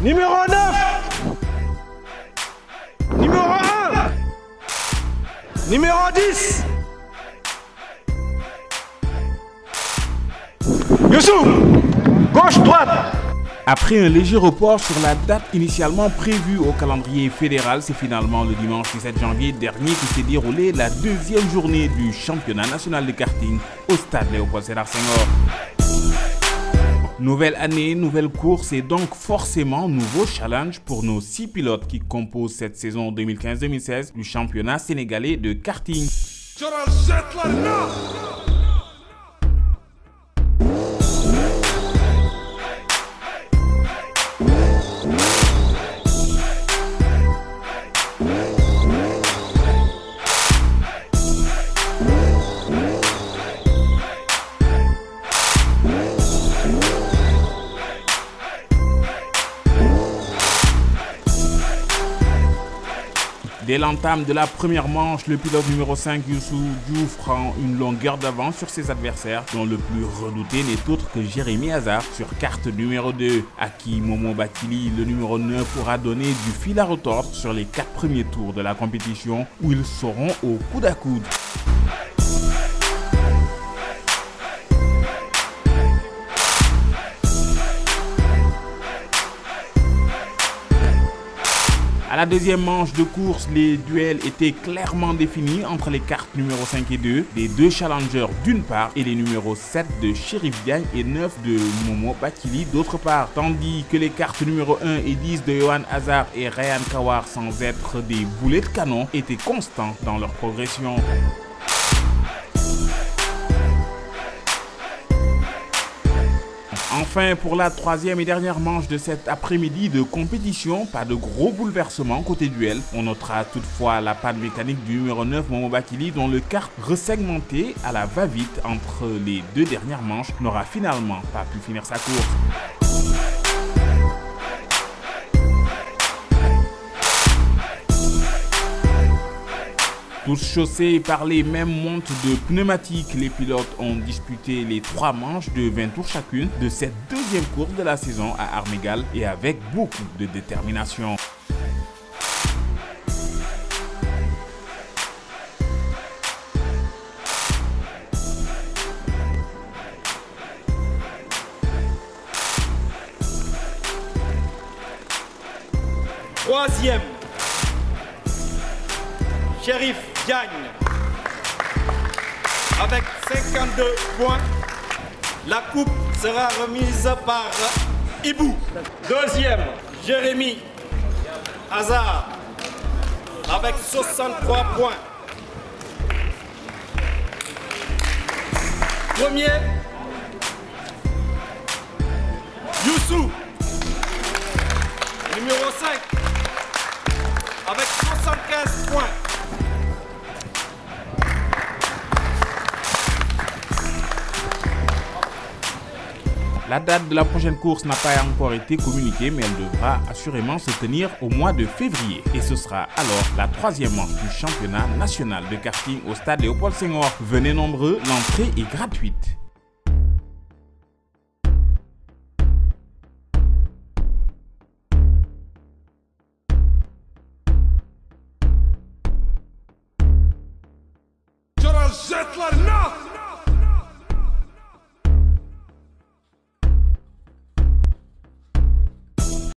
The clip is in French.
Numéro 9. Numéro 1. Numéro 10. Youssou. Gauche, droite. Après un léger report sur la date initialement prévue au calendrier fédéral, c'est finalement le dimanche 17 janvier dernier que s'est déroulée la deuxième journée du championnat national de karting au stade Léopold Sédar Senghor. Nouvelle année, nouvelle course et donc forcément nouveau challenge pour nos 6 pilotes qui composent cette saison 2015-2016 du championnat sénégalais de karting. Dès l'entame de la première manche, le pilote numéro 5, Youssou Diouf, prend une longueur d'avance sur ses adversaires, dont le plus redouté n'est autre que Jérémy Hazard sur carte numéro 2, à qui Momo Bakili, le numéro 9, pourra donner du fil à retordre sur les 4 premiers tours de la compétition, où ils seront au coude à coude. À la deuxième manche de course, les duels étaient clairement définis entre les cartes numéro 5 et 2 des deux challengers d'une part et les numéros 7 de Chérif Diagne et 9 de Momo Bakili d'autre part, tandis que les cartes numéro 1 et 10 de Yohan Hazard et Ryan Kawar, sans être des boulets de canon, étaient constants dans leur progression. Enfin, pour la troisième et dernière manche de cet après-midi de compétition, pas de gros bouleversements côté duel. On notera toutefois la panne mécanique du numéro 9, Momo Bakili, dont le kart resegmenté à la va-vite entre les deux dernières manches n'aura finalement pas pu finir sa course. Tous chaussés par les mêmes montes de pneumatiques, les pilotes ont disputé les 3 manches de 20 tours chacune de cette deuxième course de la saison à armes égales et avec beaucoup de détermination. Troisième, Chérif Diagne avec 52 points. La coupe sera remise par Ibou. Deuxième, Jérémy Hazard avec 63 points. Premier, Youssou, numéro 5, avec 75 points. La date de la prochaine course n'a pas encore été communiquée, mais elle devra assurément se tenir au mois de février. Et ce sera alors la 3e manche du championnat national de karting au stade Léopold Senghor. Venez nombreux, l'entrée est gratuite. Jetler, no!